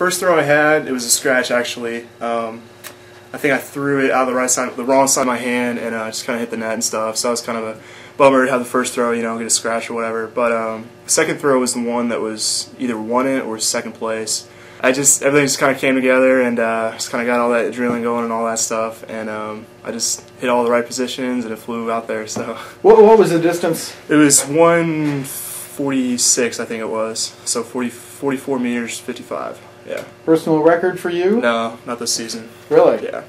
First throw I had, it was a scratch actually. I think I threw it out of the wrong side of my hand, and just kind of hit the net and stuff. So I was kind of a bummer to have the first throw, get a scratch or whatever. But second throw was the one that was either won it or second place. Everything just kind of came together, and just kind of got all that adrenaline going and all that stuff, and I just hit all the right positions, and it flew out there. So what was the distance? It was 146, I think it was. So 44 meters, 55. Yeah. Personal record for you? No, not this season. Really? Yeah.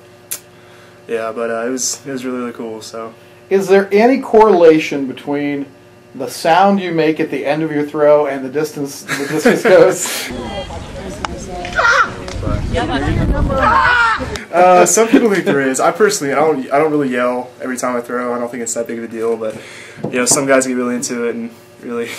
Yeah, but it was really cool. So. Is there any correlation between the sound you make at the end of your throw and the distance the discus goes? Some people think there is. I personally, I don't really yell every time I throw. I don't think it's that big of a deal. But some guys get really into it and really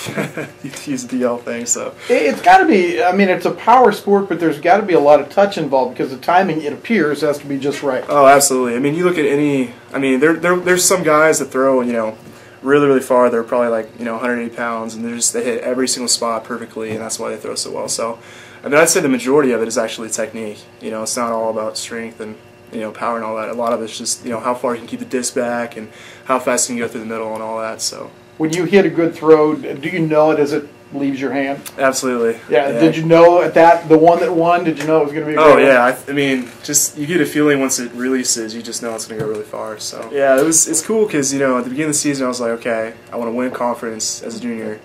use the yell thing. So it's got to be. I mean, it's a power sport, but there's got to be a lot of touch involved because the timing, it appears, has to be just right. Oh, absolutely. I mean, you look at any. I mean, there's some guys that throw really far. They're probably like 180 pounds, and they hit every single spot perfectly, and that's why they throw so well. So, I mean, I'd say the majority of it is actually technique. It's not all about strength and power and all that. A lot of it's just how far you can keep the disc back and how fast you can go through the middle and all that. So. When you hit a good throw, do you know it as it leaves your hand? Absolutely. Yeah. Did you know at the one that won? Did you know it was going to be a Oh great yeah. I mean, just you get a feeling once it releases, you just know it's going to go really far. So yeah, it's cool because at the beginning of the season, I was like, okay, I want to win conference as a junior,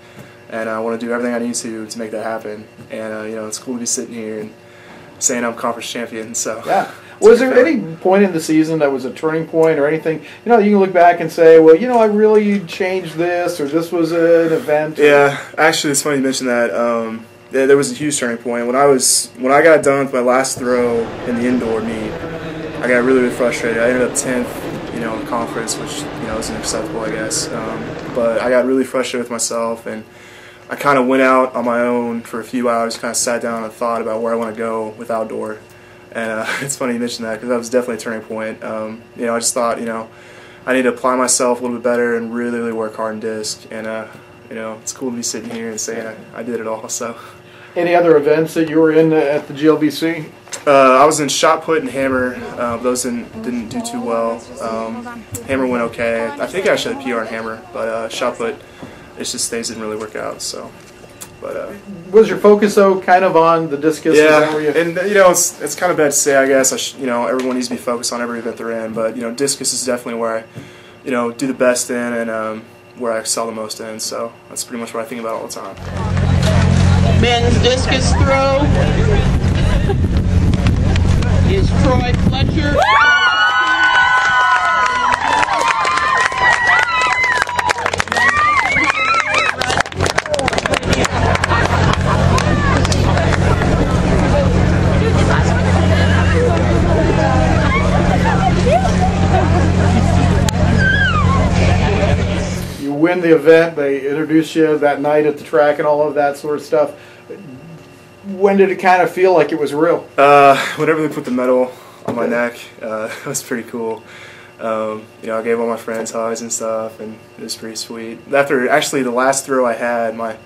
and I want to do everything I need to make that happen. And it's cool to be sitting here and saying I'm conference champion. So yeah. Was there any point in the season that was a turning point or anything? You can look back and say, well, I really changed this, or this was an event. Yeah, actually, it's funny you mentioned that. There was a huge turning point when I got done with my last throw in the indoor meet. I got really frustrated. I ended up 10th, in conference, which isn't acceptable, I guess. But I got really frustrated with myself, and I kind of went out on my own for a few hours, kind of sat down and thought about where I want to go with outdoor. And it's funny you mentioned that because that was definitely a turning point. I just thought, I need to apply myself a little bit better and really work hard in disc. And, it's cool to be sitting here and saying I did it all. So. Any other events that you were in at the GLVC? I was in shot put and hammer. Those didn't do too well. Hammer went okay. I think I actually had PR in hammer, but shot put, it's just things didn't really work out. So. But, was your focus though kind of on the discus? Yeah, and it's kind of bad to say. I guess everyone needs to be focused on every event they're in. But discus is definitely where I do the best in and where I excel the most in. So that's pretty much what I think about all the time. Men's discus throw is Fletcher. Win the event, they introduce you that night at the track and all of that sort of stuff. When did it kind of feel like it was real? Whenever they put the medal on my neck, it was pretty cool. I gave all my friends hugs and stuff, and it was pretty sweet. After actually the last throw I had, the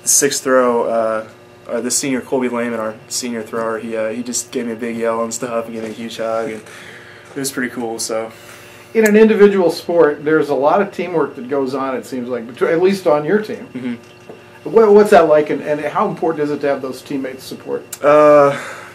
sixth throw, the senior Colby Lehman, our senior thrower, he just gave me a big yell and stuff and gave me a huge hug, and it was pretty cool. So. In an individual sport, there's a lot of teamwork that goes on, it seems like, at least on your team. Mm-hmm. What's that like, and how important is it to have those teammates support?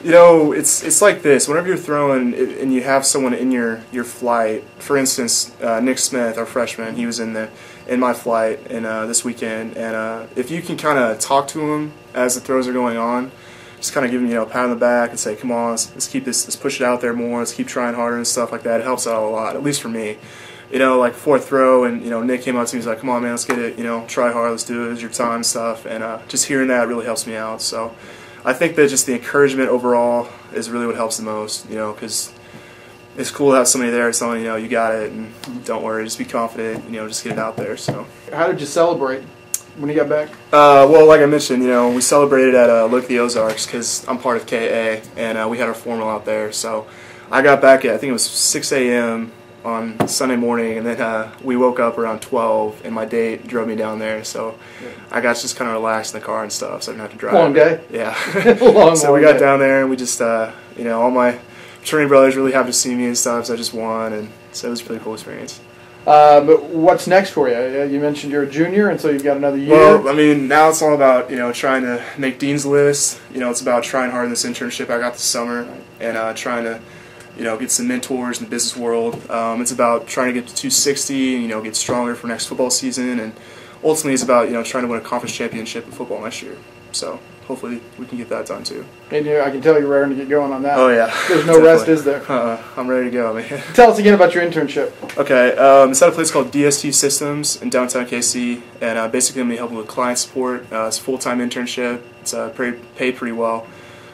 It's like this. Whenever you're throwing and you have someone in your flight, for instance, Nick Smith, our freshman, he was in my flight this weekend, and if you can kind of talk to him as the throws are going on, just kind of give him a pat on the back and say, come on, let's keep this, let's push it out there more, let's keep trying harder and stuff like that. It helps out a lot, at least for me. Like fourth throw, and Nick came out to me, he's like, come on man, let's get it, try hard, let's do it, it's your time and stuff, and just hearing that really helps me out. So I think that just the encouragement overall is really what helps the most, because it's cool to have somebody there telling you got it, and don't worry, just be confident, just get it out there. So how did you celebrate when you got back? Well, like I mentioned, we celebrated at Lake of the Ozarks because I'm part of KA, and we had our formal out there. So I got back at, I think it was 6 a.m., on Sunday morning, and then we woke up around 12, and my date drove me down there. So I got to just kind of relax in the car and stuff, so I didn't have to drive. Long day. Yeah. So we got down there, and we just, all my fraternity brothers really happy to see me and stuff. So I just won, and so it was a pretty cool experience. But what's next for you? You mentioned you're a junior, and so you've got another year. Well, I mean, now it's all about trying to make dean's list. It's about trying hard in this internship I got this summer, and trying to get some mentors in the business world. It's about trying to get to 260 and get stronger for next football season, and ultimately it's about trying to win a conference championship in football next year. So hopefully we can get that done too. And I can tell you're raring to get going on that. Oh yeah. There's no rest, is there? I'm ready to go, man. Tell us again about your internship. Okay, it's at a place called DST Systems in downtown KC, and basically I'm going to be helping with client support. It's a full-time internship. It's paid pretty well,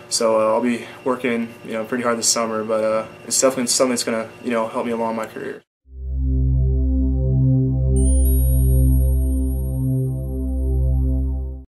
so I'll be working pretty hard this summer. But it's definitely something that's going to help me along my career.